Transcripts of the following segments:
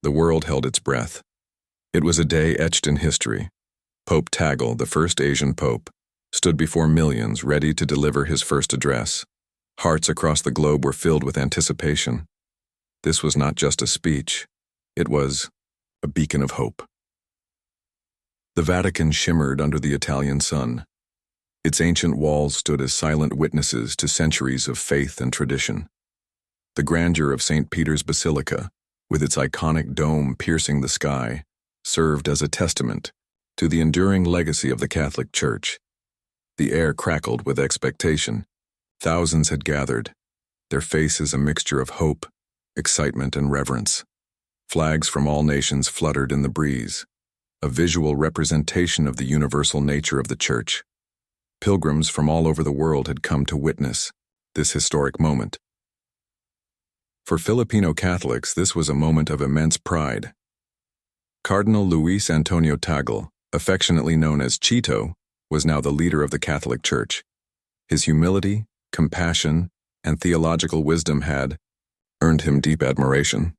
The world held its breath. It was a day etched in history. Pope Tagle, the first Asian pope, stood before millions ready to deliver his first address. Hearts across the globe were filled with anticipation. This was not just a speech. It was a beacon of hope. The Vatican shimmered under the Italian sun. Its ancient walls stood as silent witnesses to centuries of faith and tradition. The grandeur of St. Peter's Basilica, with its iconic dome piercing the sky, served as a testament to the enduring legacy of the Catholic Church. The air crackled with expectation. Thousands had gathered, their faces a mixture of hope, excitement, and reverence. Flags from all nations fluttered in the breeze, a visual representation of the universal nature of the Church. Pilgrims from all over the world had come to witness this historic moment. For Filipino Catholics, this was a moment of immense pride. Cardinal Luis Antonio Tagle, affectionately known as Chito, was now the leader of the Catholic Church. His humility, compassion, and theological wisdom had earned him deep admiration.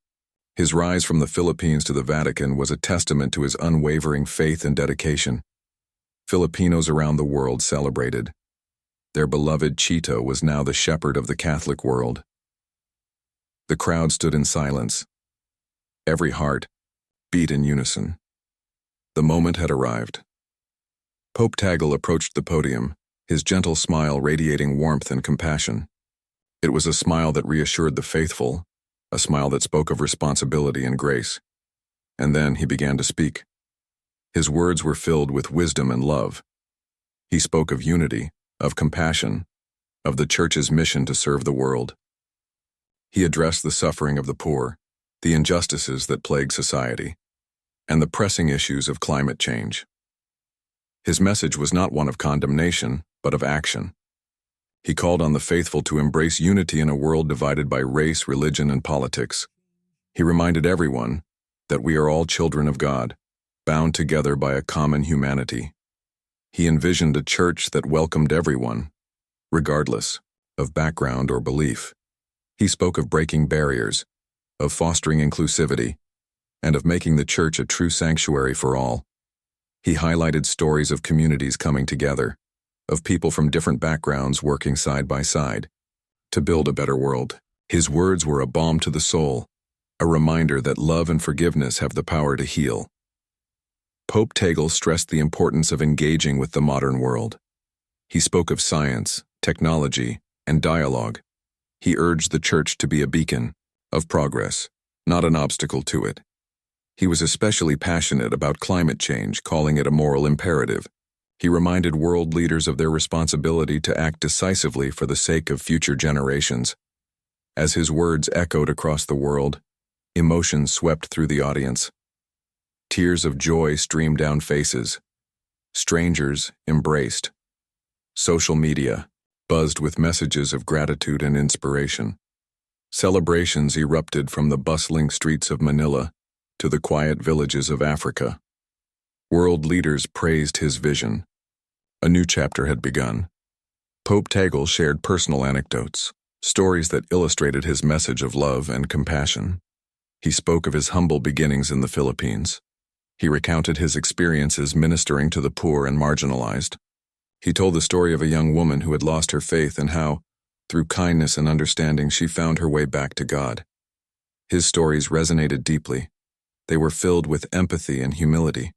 His rise from the Philippines to the Vatican was a testament to his unwavering faith and dedication. Filipinos around the world celebrated. Their beloved Chito was now the shepherd of the Catholic world. The crowd stood in silence. Every heart beat in unison. The moment had arrived. Pope Tagle approached the podium, his gentle smile radiating warmth and compassion. It was a smile that reassured the faithful, a smile that spoke of responsibility and grace. And then he began to speak. His words were filled with wisdom and love. He spoke of unity, of compassion, of the Church's mission to serve the world. He addressed the suffering of the poor, the injustices that plague society, and the pressing issues of climate change. His message was not one of condemnation, but of action. He called on the faithful to embrace unity in a world divided by race, religion, and politics. He reminded everyone that we are all children of God, bound together by a common humanity. He envisioned a church that welcomed everyone, regardless of background or belief. He spoke of breaking barriers, of fostering inclusivity, and of making the Church a true sanctuary for all. He highlighted stories of communities coming together, of people from different backgrounds working side by side to build a better world. His words were a balm to the soul, a reminder that love and forgiveness have the power to heal. Pope Tagle stressed the importance of engaging with the modern world. He spoke of science, technology, and dialogue. He urged the Church to be a beacon of progress, not an obstacle to it. He was especially passionate about climate change, calling it a moral imperative. He reminded world leaders of their responsibility to act decisively for the sake of future generations. As his words echoed across the world, emotion swept through the audience. Tears of joy streamed down faces. Strangers embraced. Social media buzzed with messages of gratitude and inspiration. Celebrations erupted from the bustling streets of Manila to the quiet villages of Africa. World leaders praised his vision. A new chapter had begun. Pope Tagle shared personal anecdotes, stories that illustrated his message of love and compassion. He spoke of his humble beginnings in the Philippines. He recounted his experiences ministering to the poor and marginalized. He told the story of a young woman who had lost her faith and how, through kindness and understanding, she found her way back to God. His stories resonated deeply. They were filled with empathy and humility,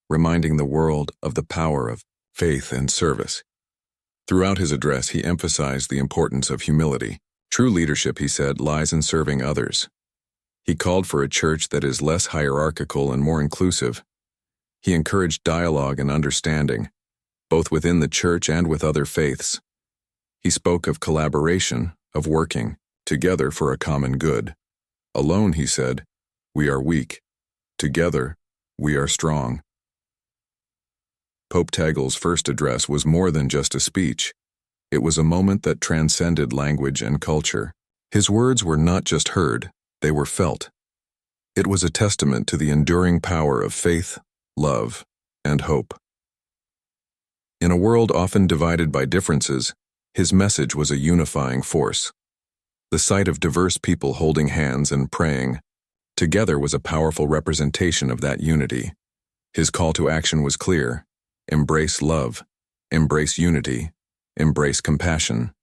reminding the world of the power of faith and service. Throughout his address, he emphasized the importance of humility. True leadership, he said, lies in serving others. He called for a church that is less hierarchical and more inclusive. He encouraged dialogue and understanding, both within the Church and with other faiths. He spoke of collaboration, of working together for a common good. Alone, he said, we are weak. Together, we are strong. Pope Tagle's first address was more than just a speech. It was a moment that transcended language and culture. His words were not just heard, they were felt. It was a testament to the enduring power of faith, love, and hope. In a world often divided by differences, his message was a unifying force. The sight of diverse people holding hands and praying Together was a powerful representation of that unity. His call to action was clear: embrace love, embrace unity, embrace compassion.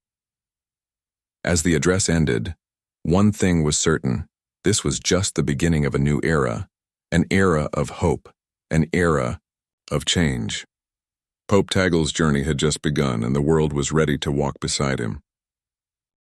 As the address ended, one thing was certain: this was just the beginning of a new era, an era of hope, an era of change. Pope Tagle's journey had just begun, and the world was ready to walk beside him.